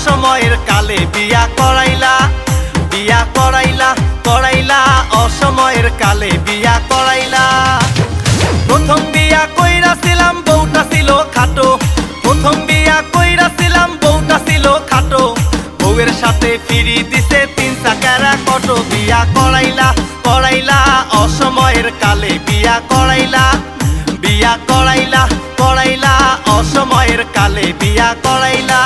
অসময়ের কালে বিয়া করাইলা, বিয়া করাইলা, করাইলা অসময়ের কালে বিয়া করাইলা। প্রথম বিয়া কইরাছিলাম বউটা ছিল খাটো, প্রথম বিয়া কইরাছিলাম বউটা ছিল খাটো, বউয়ের সাথে ফিরি দিছে 3 চাকার অটো। বিয়া করাইলা, করাইলা অসময়ের কালে বিয়া করাইলা, বিয়া করাইলা, করাইলা অসময়ের কালে বিয়া করাইলা।